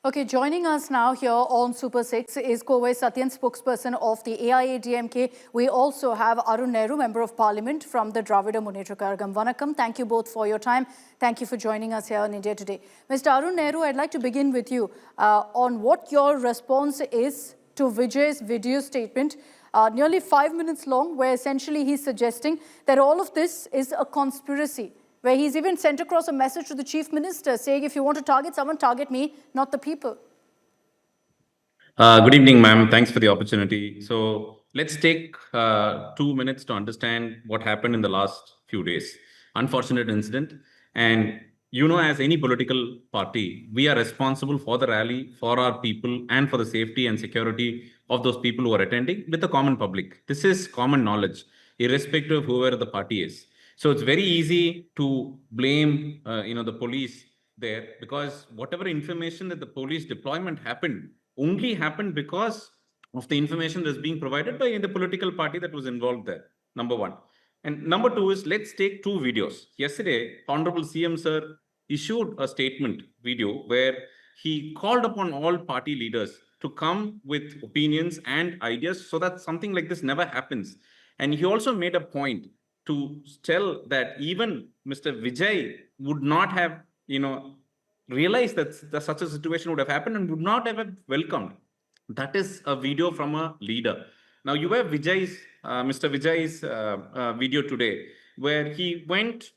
Okay, joining us now here on Super 6 is Kovai Satyan, spokesperson of the AIADMK. We also have Arun Nehru, Member of Parliament from the Dravida Munnetra Kazhagam. Vanakkam, thank you both for your time. Thank you for joining us here on India Today. Mr. Arun Nehru, I'd like to begin with you on what your response is to Vijay's video statement, nearly 5 minutes long, where essentially he's suggesting that all of this is a conspiracy, where he's even sent across a message to the Chief Minister saying, if you want to target someone, target me, not the people. Good evening, ma'am. Thanks for the opportunity. So let's take 2 minutes to understand what happened in the last few days. Unfortunate incident. And as any political party, we are responsible for the rally, for our people, and for the safety and security of those people who are attending with the common public. This is common knowledge, irrespective of whoever the party is. So it's very easy to blame, the police there, because whatever information that the police deployment only happened because of the information that's being provided by the political party that was involved there. Number one. And number two is, let's take two videos. Yesterday, Honorable CM Sir issued a statement video where he called upon all party leaders to come with opinions and ideas so that something like this never happens. And he also made a point to tell that even Mr. Vijay would not have, realized that such a situation would have happened and would not have welcomed. That is a video from a leader. Now you have Mr. Vijay's video today, where he went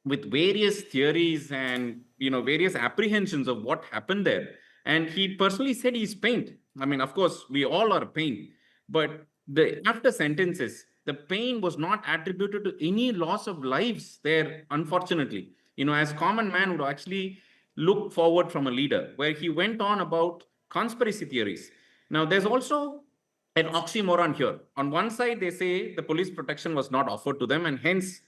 with various theories and various apprehensions of what happened there. And he personally said he's pained. I mean, of course, we all are pained, but after sentences, the pain was not attributed to any loss of lives there, unfortunately. As common man would actually look forward from a leader, where he went on about conspiracy theories. Now, there's also an oxymoron here. On one side, they say the police protection was not offered to them, and hence,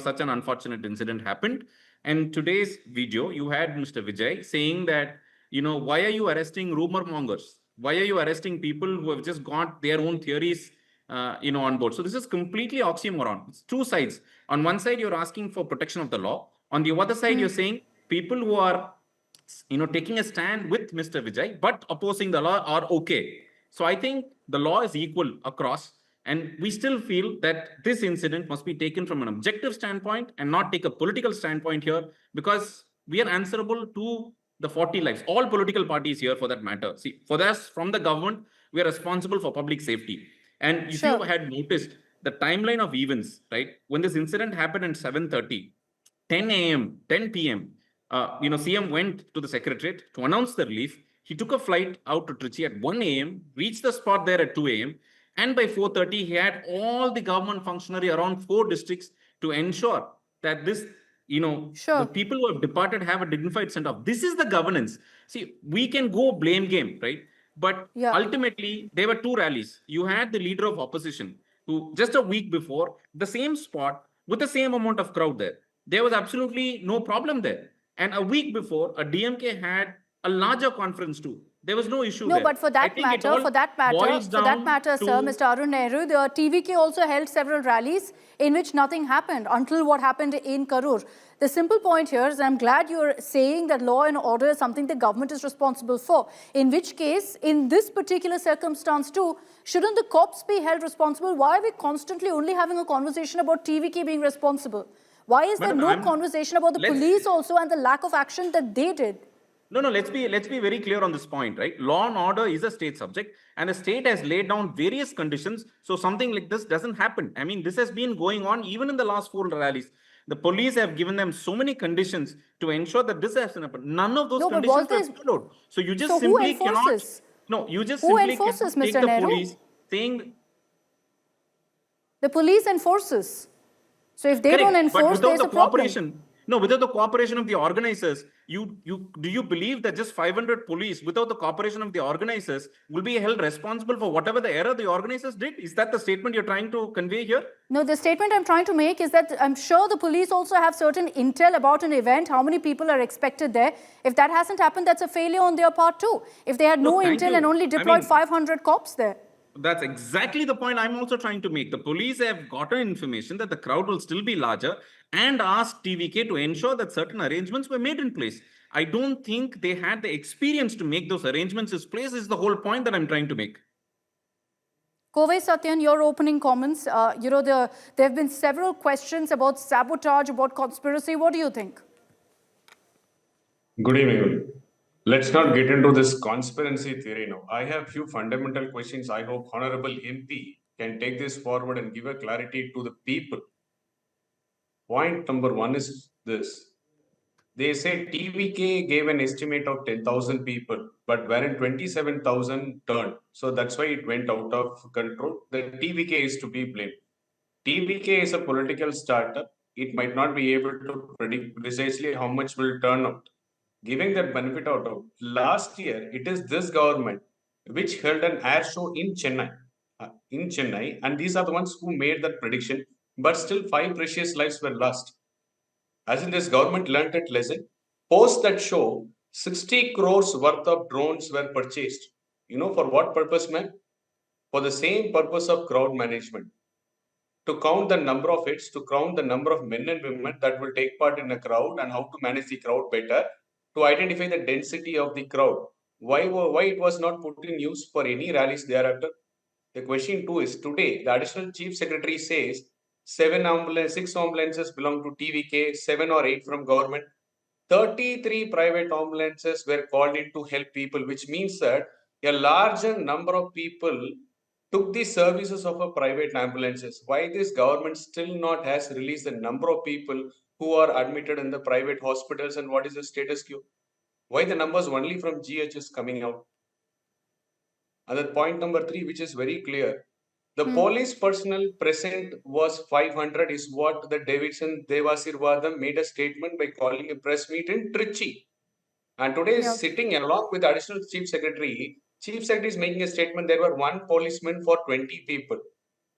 such an unfortunate incident happened. And today's video, you had Mr. Vijay saying that, why are you arresting rumor mongers? Why are you arresting people who have just got their own theories on board? So this is completely oxymoron. It's two sides. On one side, you're asking for protection of the law. On the other side, you're saying people who are, taking a stand with Mr. Vijay, but opposing the law are okay. So I think the law is equal across. And we still feel that this incident must be taken from an objective standpoint and not take a political standpoint here, because we are answerable to the 40 lives, all political parties here for that matter. See, for us, from the government, we are responsible for public safety. And if you had noticed the timeline of events, right, when this incident happened at 7:30, 10 a.m., 10 p.m., CM went to the secretariat to announce the relief. He took a flight out to Trichy at 1 a.m., reached the spot there at 2 a.m., and by 4:30, he had all the government functionary around 4 districts to ensure that this, the people who have departed have a dignified send-off. This is the governance. See, we can go blame game, right? But ultimately, there were two rallies. You had the leader of opposition who just a week before, the same spot with the same amount of crowd there. There was absolutely no problem there. And a week before, a DMK had a larger conference too. There was no issue there. No, but for that matter, sir, Mr. Arun Nehru, the TVK also held several rallies in which nothing happened until what happened in Karur. The simple point here is, I'm glad you're saying that law and order is something the government is responsible for. In which case, in this particular circumstance too, shouldn't the cops be held responsible? Why are we constantly only having a conversation about TVK being responsible? Why is there no conversation about the police also and the lack of action that they did? No, let's be very clear on this point, right? Law and order is a state subject, and the state has laid down various conditions so something like this doesn't happen. I mean, this has been going on even in the last 4 rallies. The police have given them so many conditions to ensure that this hasn't happened. None of those conditions were followed. So you just simply cannot. No, you just simply cannot take the police saying. The police enforces. So if they don't enforce, there's a problem. No, without the cooperation of the organizers, do you believe that just 500 police, without the cooperation of the organizers, will be held responsible for whatever the error the organizers did? Is that the statement you're trying to convey here? No, the statement I'm trying to make is that I'm sure the police also have certain intel about an event, how many people are expected there. If that hasn't happened, that's a failure on their part too. If they had no intel and only deployed 500 cops there. That's exactly the point I'm also trying to make. The police have gotten information that the crowd will still be larger and asked TVK to ensure that certain arrangements were made in place. I don't think they had the experience to make those arrangements in place is the whole point that I'm trying to make. Kovai Satyan, your opening comments. There have been several questions about sabotage, about conspiracy. What do you think? Good evening. Let's not get into this conspiracy theory now. I have few fundamental questions. I hope Honorable MP can take this forward and give a clarity to the people. Point number one is this. They say TVK gave an estimate of 10,000 people, but wherein 27,000 turned. So that's why it went out of control. The TVK is to be blamed. TVK is a political startup. It might not be able to predict precisely how much will turn out. Giving that benefit out of last year, it is this government which held an air show in Chennai. And these are the ones who made that prediction, but still 5 precious lives were lost. As in this government learned its lesson. Post that show, 60 crores worth of drones were purchased. You know for what purpose, man? For the same purpose of crowd management. To count the number of hits, to count the number of men and women that will take part in a crowd and how to manage the crowd better, to identify the density of the crowd. Why it was not put in use for any rallies thereafter? The question two is today, the additional chief secretary says 6 ambulances belong to TVK, 7 or 8 from government. 33 private ambulances were called in to help people, which means that a larger number of people took the services of a private ambulances. Why this government still not has released the number of people who are admitted in the private hospitals and what is the status quo? Why the numbers only from GH is coming out? And then point number 3, which is very clear. The police personnel present was 500 is what the Davidson Devasirvadam made a statement by calling a press meet in Trichy. And today is sitting along with the additional chief secretary. Chief secretary is making a statement there were 1 policeman for 20 people.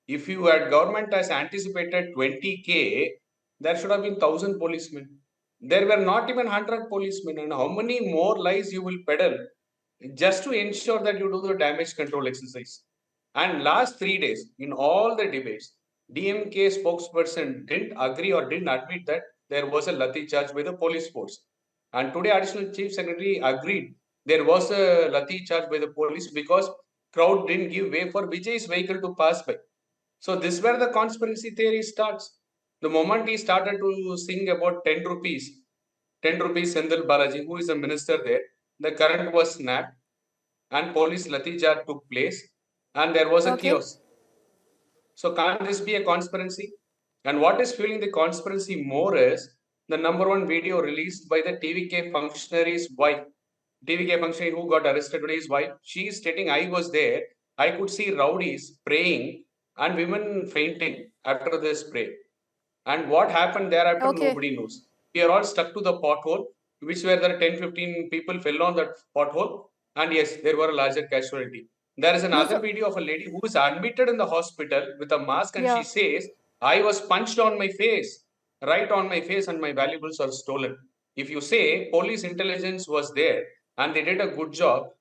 If you had government has anticipated 20K, there should have been 1,000 policemen. There were not even 100 policemen. And how many more lies you will peddle just to ensure that you do the damage control exercise? And last 3 days, in all the debates, DMK spokesperson didn't agree or didn't admit that there was a lathi charge by the police force. And today, additional chief secretary agreed there was a lathi charge by the police because crowd didn't give way for Vijay's vehicle to pass by. So this is where the conspiracy theory starts. The moment he started to sing about 10 rupees, 10 rupees Sendil Balaji, who is the minister there, the current was snapped and police lathi charge took place and there was a chaos. So can't this be a conspiracy? And what is fueling the conspiracy more is the number 1 video released by the TVK functionary's wife. TVK functionary who got arrested today, his wife, she is stating, I was there. I could see rowdies praying and women fainting after the spray. And what happened thereafter, nobody knows. We are all stuck to the pothole, which where there 10-15 people fell on that pothole. And yes, there were a larger casualty. There is another video of a lady who is admitted in the hospital with a mask and she says, I was punched on my face, right on my face, and my valuables are stolen. If you say police intelligence was there and they did a good job,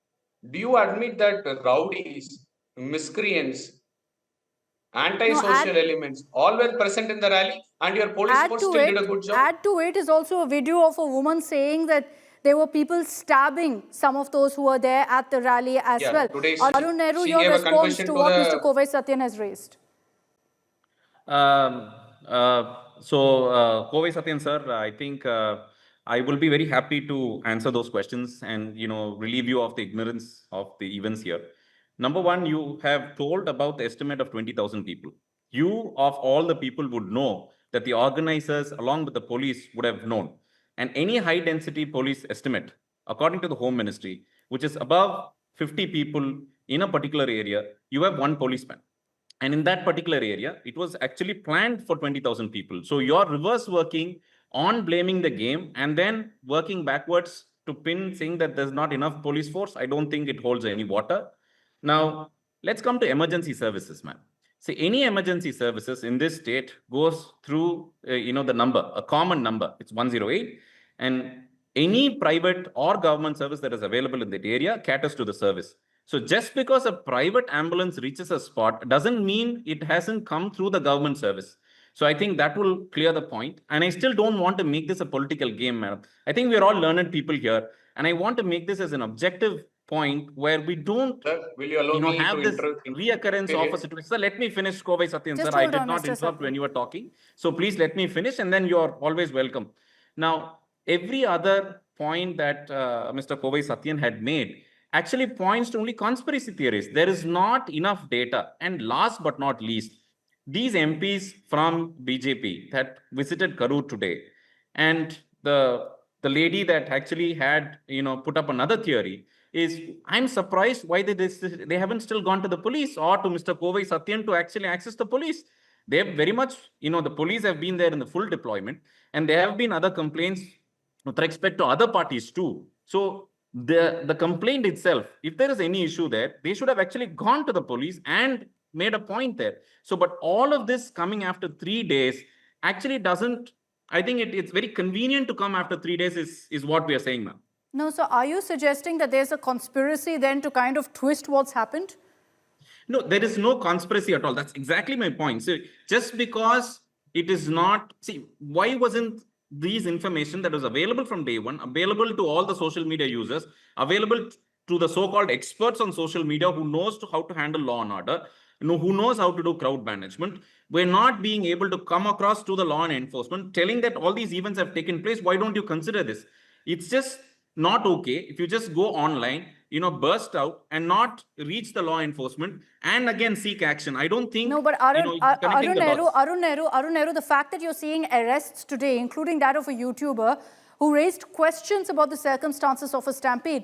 do you admit that rowdies, miscreants, anti-social elements all were present in the rally and your police force still did a good job? Add to it is also a video of a woman saying that there were people stabbing some of those who were there at the rally as well. Arun Nehru, your response to what Mr. Kovai Satyan has raised. Kovai Satyan sir, I think I will be very happy to answer those questions and relieve you of the ignorance of the events here. Number one, you have told about the estimate of 20,000 people. You of all the people would know that the organizers along with the police would have known. And any high density police estimate, according to the Home Ministry, which is above 50 people in a particular area, you have 1 policeman. And in that particular area, it was actually planned for 20,000 people. So you're reverse working on blaming the game and then working backwards to pin saying that there's not enough police force. I don't think it holds any water. Now, let's come to emergency services, man. See, any emergency services in this state goes through, the number, a common number. It's 108. And any private or government service that is available in that area caters to the service. So just because a private ambulance reaches a spot doesn't mean it hasn't come through the government service. So I think that will clear the point. And I still don't want to make this a political game, madam. I think we're all learned people here. And I want to make this as an objective point where we don't Sir, will you allow me have to this reoccurrence of a situation. Sir, let me finish, Kovai Satyan, Just sir. I hold did on, not Mr. interrupt Satyan. when you were talking. So please let me finish and then you're always welcome. Now, every other point that Mr. Kovai Satyan had made actually points to only conspiracy theories. There is not enough data. And last but not least, these MPs from BJP that visited Karur today, and the lady that actually had put up another theory is, I'm surprised why they haven't still gone to the police or to Mr. Kovai Satyan to actually access the police. They have very much, the police have been there in the full deployment, and there have been other complaints with respect to other parties too. So the complaint itself, if there is any issue there, they should have actually gone to the police and made a point there. So, but all of this coming after 3 days actually doesn't, I think it's very convenient to come after 3 days is what we are saying now. No, so are you suggesting that there's a conspiracy then to kind of twist what's happened? No, there is no conspiracy at all. That's exactly my point. So just because it is not, see, why wasn't these information that was available from day one, available to all the social media users, available to the so-called experts on social media who knows how to handle law and order, who knows how to do crowd management, we're not being able to come across to the law and enforcement, telling that all these events have taken place. Why don't you consider this? It's just not okay if you just go online, burst out and not reach the law enforcement and again seek action. I don't think. No, but Arun Nehru, the fact that you're seeing arrests today, including that of a YouTuber who raised questions about the circumstances of a stampede,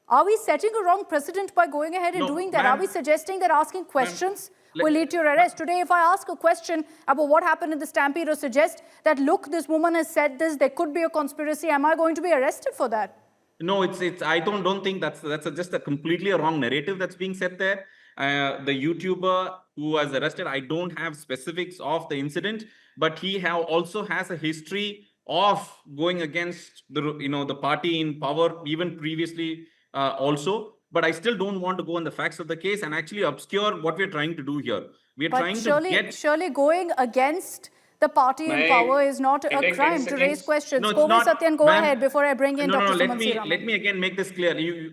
are we setting a wrong precedent by going ahead and doing that? Are we suggesting that asking questions will lead to your arrest? Today, if I ask a question about what happened in the stampede or suggest that, look, this woman has said this, there could be a conspiracy, am I going to be arrested for that? No, it's. I don't think that's just a completely wrong narrative that's being said there. The YouTuber who was arrested, I don't have specifics of the incident, but he also has a history of going against the party in power even previously also. But I still don't want to go on the facts of the case and actually obscure what we're trying to do here. We're trying to get. Surely going against the party in power is not a crime to raise questions. No, Kovai Satyan, go ahead before I bring in Dr. Let me again make this clear.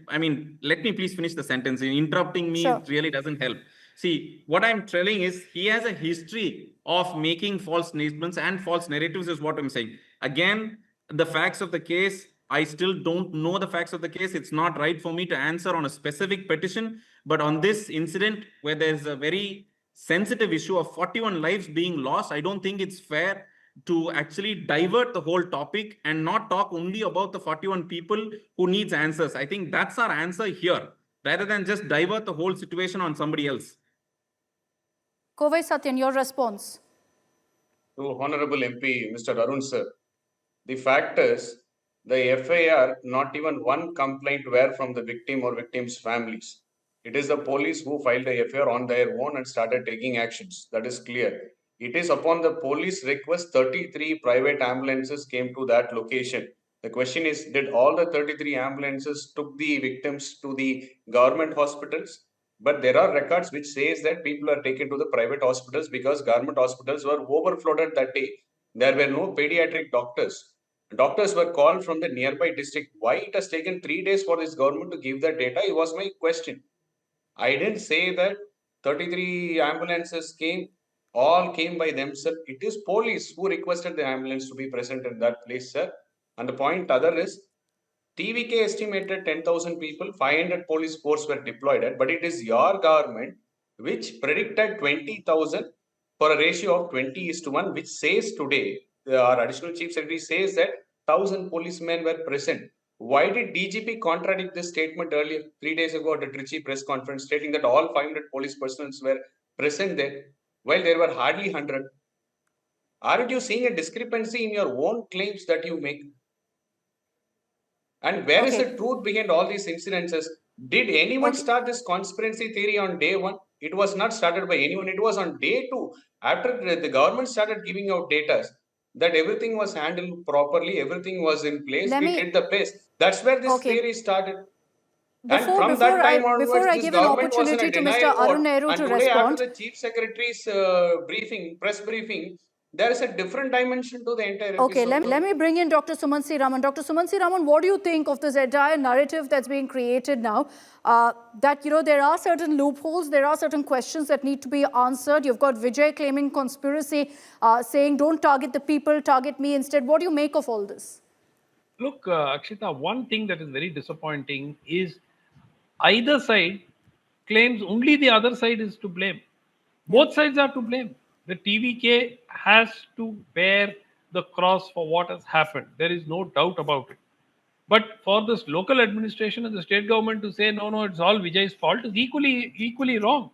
Let me please finish the sentence. Interrupting me really doesn't help. See, what I'm telling is he has a history of making false statements and false narratives is what I'm saying. Again, the facts of the case, I still don't know the facts of the case. It's not right for me to answer on a specific petition, but on this incident where there's a very sensitive issue of 41 lives being lost, I don't think it's fair to actually divert the whole topic and not talk only about the 41 people who needs answers. I think that's our answer here, rather than just divert the whole situation on somebody else. Kovai Satyan, your response. To Honorable MP, Mr. Arun sir, the fact is, the FIR, not even one complaint were from the victim or victim's families. It is the police who filed the FIR on their own and started taking actions. That is clear. It is upon the police request 33 private ambulances came to that location. The question is, did all the 33 ambulances took the victims to the government hospitals? But there are records which says that people are taken to the private hospitals because government hospitals were overflooded that day. There were no pediatric doctors. Doctors were called from the nearby district. Why it has taken 3 days for this government to give the data? It was my question. I didn't say that 33 ambulances all came by themselves. It is police who requested the ambulance to be present in that place, sir. And the point other is, TVK estimated 10,000 people, 500 police force were deployed, but it is your government which predicted 20,000 for a ratio of 20:1, which says today, our additional chief secretary says that 1,000 policemen were present. Why did DGP contradict this statement earlier, 3 days ago at the Trichy press conference, stating that all 500 police personnel were present there, while there were hardly 100? Aren't you seeing a discrepancy in your own claims that you make? And where is the truth behind all these incidences? Did anyone start this conspiracy theory on day one? It was not started by anyone. It was on day two, after the government started giving out data, that everything was handled properly, everything was in place, we did the place. That's where this theory started. And from that time onwards, this government was in a denial mode. And today, after the chief secretary's press briefing, There is a different dimension to the entire Okay, episode. let me bring in Dr. Sumansi Raman. Dr. Sumansi Raman, what do you think of this entire narrative that's being created now? That, there are certain loopholes, there are certain questions that need to be answered. You've got Vijay claiming conspiracy, saying don't target the people, target me instead. What do you make of all this? Look, Akshita, one thing that is very disappointing is either side claims only the other side is to blame. Both sides are to blame. The TVK has to bear the cross for what has happened. There is no doubt about it. But for this local administration and the state government to say, no, it's all Vijay's fault is equally wrong.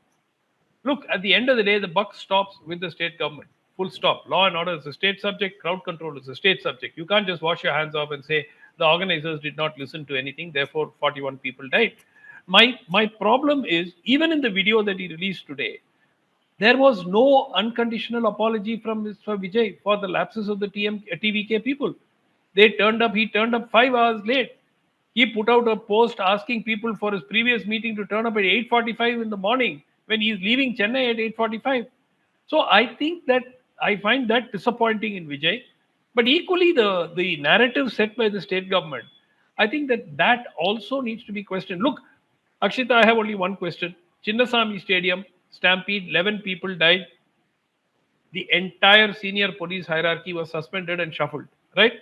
Look, at the end of the day, the buck stops with the state government. Full stop. Law and order is a state subject. Crowd control is a state subject. You can't just wash your hands off and say the organizers did not listen to anything. Therefore, 41 people died. My problem is, even in the video that he released today, there was no unconditional apology from Mr. Vijay for the lapses of the TVK people. He turned up 5 hours late. He put out a post asking people for his previous meeting to turn up at 8:45 in the morning when he's leaving Chennai at 8:45. So I find that disappointing in Vijay. But equally, the narrative set by the state government, I think that also needs to be questioned. Look, Akshita, I have only one question. Chinnasamy Stadium, stampede, 11 people died. The entire senior police hierarchy was suspended and shuffled, right?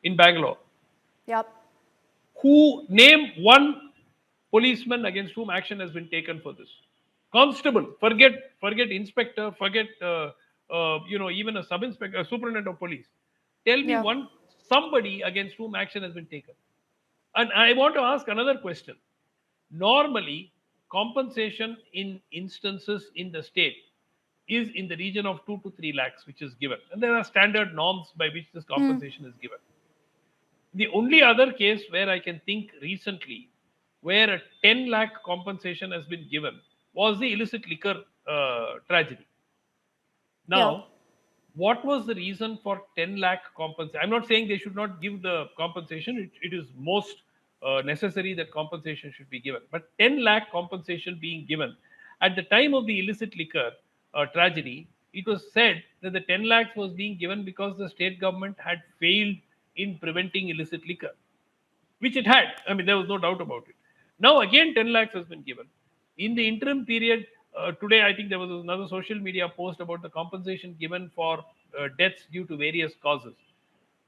In Bangalore. Yep. Who name one policeman against whom action has been taken for this? Constable, forget inspector, forget even a sub inspector, a superintendent of police. Tell me somebody against whom action has been taken. And I want to ask another question. Normally, compensation in instances in the state is in the region of 2 to 3 lakhs, which is given. And there are standard norms by which this compensation is given. The only other case where I can think recently where a 10 lakh compensation has been given was the illicit liquor tragedy. Now, what was the reason for 10 lakh compensation? I'm not saying they should not give the compensation. It is most necessary that compensation should be given. But 10 lakh compensation being given at the time of the illicit liquor tragedy, it was said that the 10 lakhs was being given because the state government had failed in preventing illicit liquor, which it had. I mean, there was no doubt about it. Now, again, 10 lakhs has been given. In the interim period, today, I think there was another social media post about the compensation given for deaths due to various causes.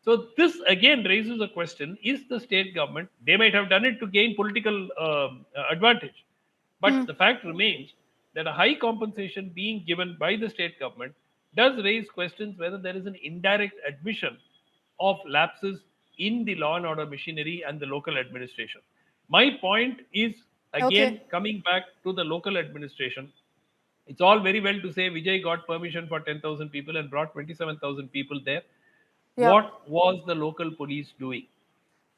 So this again raises a question, is the state government, they might have done it to gain political advantage. But the fact remains that a high compensation being given by the state government does raise questions whether there is an indirect admission of lapses in the law and order machinery and the local administration. My point is, again, coming back to the local administration, it's all very well to say Vijay got permission for 10,000 people and brought 27,000 people there. What was the local police doing?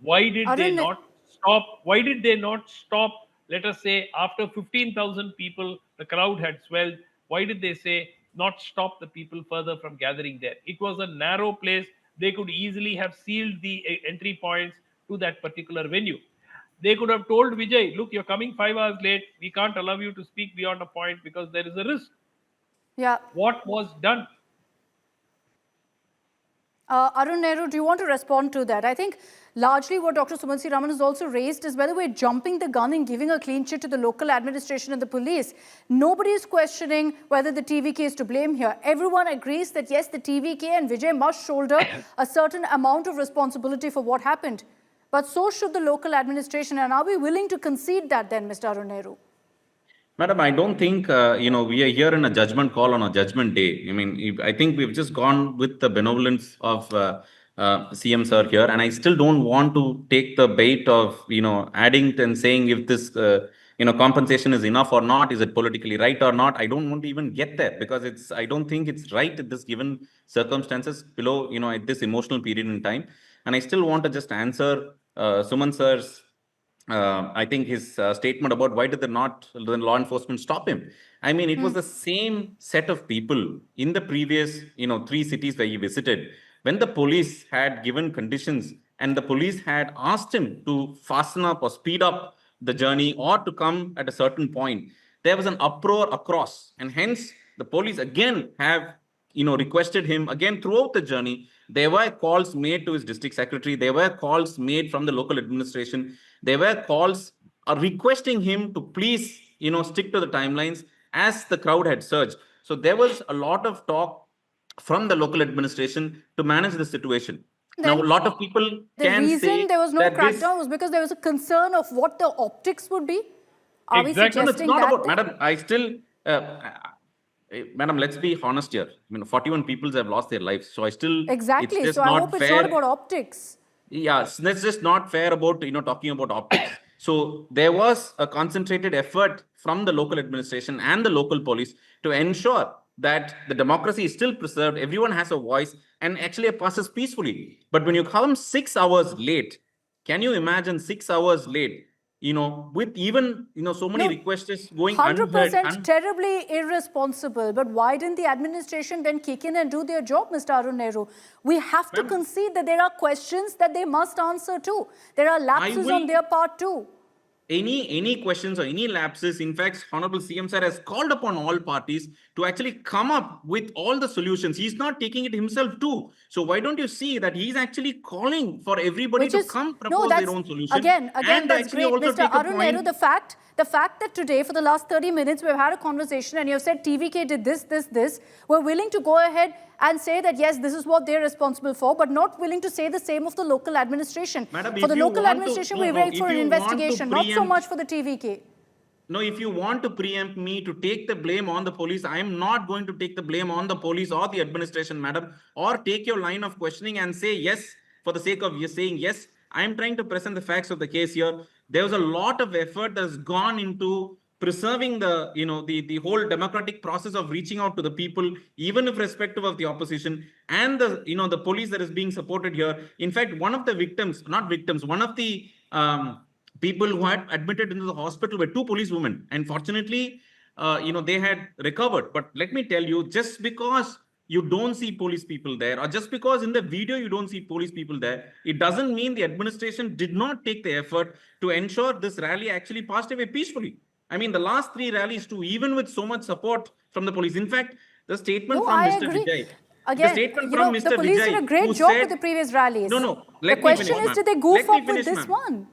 Why did they not stop? Why did they not stop? Let us say after 15,000 people, the crowd had swelled. Why did they say not stop the people further from gathering there? It was a narrow place. They could easily have sealed the entry points to that particular venue. They could have told Vijay, look, you're coming 5 hours late. We can't allow you to speak beyond a point because there is a risk. Yeah. What was done? Arun Nehru, do you want to respond to that? I think largely what Dr. Sumansi Raman has also raised is whether we're jumping the gun and giving a clean chit to the local administration and the police. Nobody is questioning whether the TVK is to blame here. Everyone agrees that yes, the TVK and Vijay must shoulder a certain amount of responsibility for what happened. But so should the local administration. And are we willing to concede that then, Mr. Arun Nehru? Madam, I don't think, we are here in a judgment call on a judgment day. I mean, I think we've just gone with the benevolence of CM sir here. And I still don't want to take the bait of, adding and saying if this, compensation is enough or not, is it politically right or not? I don't want to even get there because I don't think it's right at this given circumstances below, at this emotional period in time. And I still want to just answer Suman sir's I think his statement about why did the law enforcement stop him? I mean, it was the same set of people in the previous, 3 cities where he visited. When the police had given conditions and the police had asked him to fasten up or speed up the journey or to come at a certain point, there was an uproar across. And hence, the police again have, requested him again throughout the journey. There were calls made to his district secretary. There were calls made from the local administration. There were calls requesting him to please, stick to the timelines as the crowd had surged. So there was a lot of talk from the local administration to manage the situation. Now, a Then lot of people the can reason say there was no that this. crackdown was because there was a concern of what the optics would be. Are we Exactly. No, it's suggesting not that? about, madam. I still, madam, let's be honest here. 41 people have lost their lives. So it's Exactly. just So I not hope it's fair. not about optics. Yeah, that's just not fair about, talking about optics. So there was a concentrated effort from the local administration and the local police to ensure that the democracy is still preserved, everyone has a voice, and actually it passes peacefully. But when you come 6 hours late, can you imagine 6 hours late, with even, so many No, requests going unheard? 100% terribly irresponsible. But why didn't the administration then kick in and do their job, Mr. Arun Nehru? We have to concede that there are questions that they must answer too. There are lapses on their part too. Any questions or any lapses, in fact, Honorable CM Sir has called upon all parties to actually come up with all the solutions. He's not taking it himself too. So why don't you see that he's actually calling for everybody to come propose their own solution? Again, and that's actually great, also Mr. take a Arun Nehru. point. The fact that today, for the last 30 minutes, we've had a conversation and you've said TVK did this. We're willing to go ahead and say that, yes, this is what they're responsible for, but not willing to say the same of the local administration. Madam, For the local administration, we wait for an investigation, not so much for the TVK. No, if you want to preempt me to take the blame on the police, I am not going to take the blame on the police or the administration, madam, or take your line of questioning and say yes for the sake of you saying yes. I am trying to present the facts of the case here. There was a lot of effort that has gone into preserving the, the whole democratic process of reaching out to the people, even if irrespective of the opposition, and the, the police that is being supported here. In fact, one of the one of the people who had admitted into the hospital were two police women, and fortunately, they had recovered. But let me tell you, just because you don't see police people there, or just because in the video you don't see police people there, it doesn't mean the administration did not take the effort to ensure this rally actually passed away peacefully. I mean, the last three rallies too, even with so much support from the police. In fact, the statement from I Mr. agree. Vijay. Again, The statement from the Mr. police Vijay, did a great who job said, with the previous rallies. No, The question is, did they goof up with this one?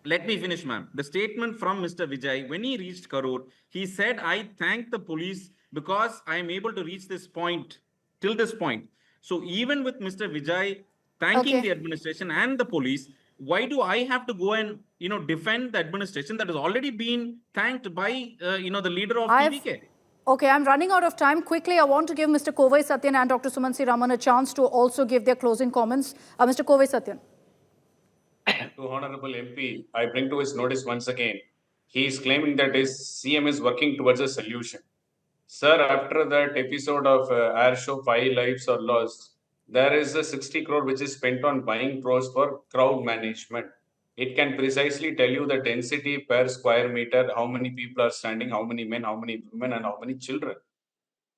Let me finish, ma'am. The statement from Mr. Vijay, when he reached Karur, he said, I thank the police because I am able to reach this point, till this point. So even with Mr. Vijay thanking the administration and the police, why do I have to go and, defend the administration that has already been thanked by, the leader of TVK? Okay, I'm running out of time. Quickly, I want to give Mr. Kovai Satyan and Dr. Sumansi Raman a chance to also give their closing comments. Mr. Kovai Satyan. To Honorable MP, I bring to his notice once again. He is claiming that his CM is working towards a solution. Sir, after that episode of Air Show 5 lives are lost, there is a 60 crore which is spent on buying drones for crowd management. It can precisely tell you the density per square meter, how many people are standing, how many men, how many women, and how many children.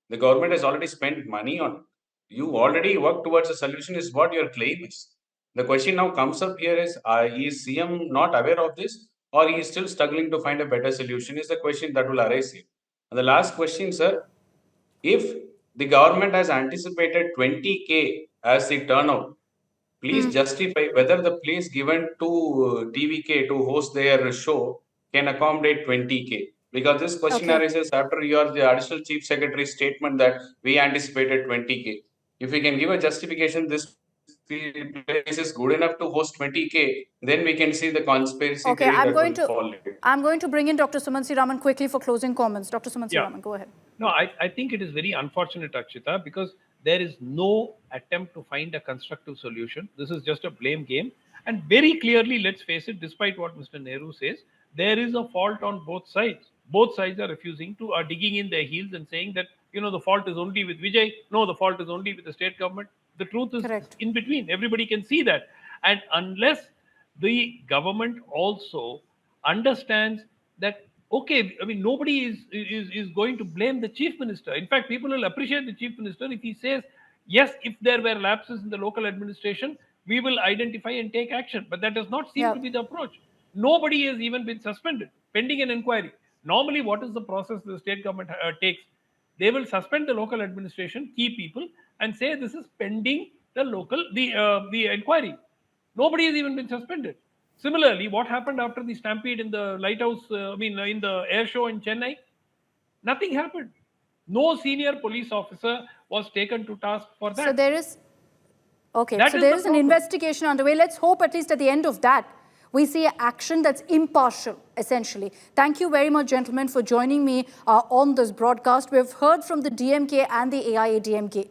The government has already spent money on it. You already work towards a solution, is what your claim is. The question now comes up here is CM not aware of this, or he is still struggling to find a better solution? Is the question that will arise here. And the last question, sir, if the government has anticipated 20K as the turnout, please justify whether the place given to TVK to host their show can accommodate 20K. Because this question arises after the additional chief secretary's statement that we anticipated 20K. If we can give a justification, this place is good enough to host 20K, then we can see the conspiracy theory that will fall later. I'm going to bring in Dr. Sumansi Raman quickly for closing comments. Dr. Sumansi Raman, go ahead. No, I think it is very unfortunate, Akshita, because there is no attempt to find a constructive solution. This is just a blame game. And very clearly, let's face it, despite what Mr. Nehru says, there is a fault on both sides. Both sides are are digging in their heels and saying that, the fault is only with Vijay. No, the fault is only with the state government. The truth is in between. Everybody can see that. And unless the government also understands that, okay, I mean, nobody is going to blame the chief minister. In fact, people will appreciate the chief minister if he says, yes, if there were lapses in the local administration, we will identify and take action. But that does not seem to be the approach. Nobody has even been suspended, pending an inquiry. Normally, what is the process the state government takes? They will suspend the local administration, key people, and say this is pending the inquiry. Nobody has even been suspended. Similarly, what happened after the stampede in the lighthouse? In the air show in Chennai, nothing happened. No senior police officer was taken to task for that. So there is, okay, That so is there the is an problem. investigation underway. Let's hope at least at the end of that, we see action that's impartial, essentially. Thank you very much, gentlemen, for joining me on this broadcast. We've heard from the DMK and the AIADMK.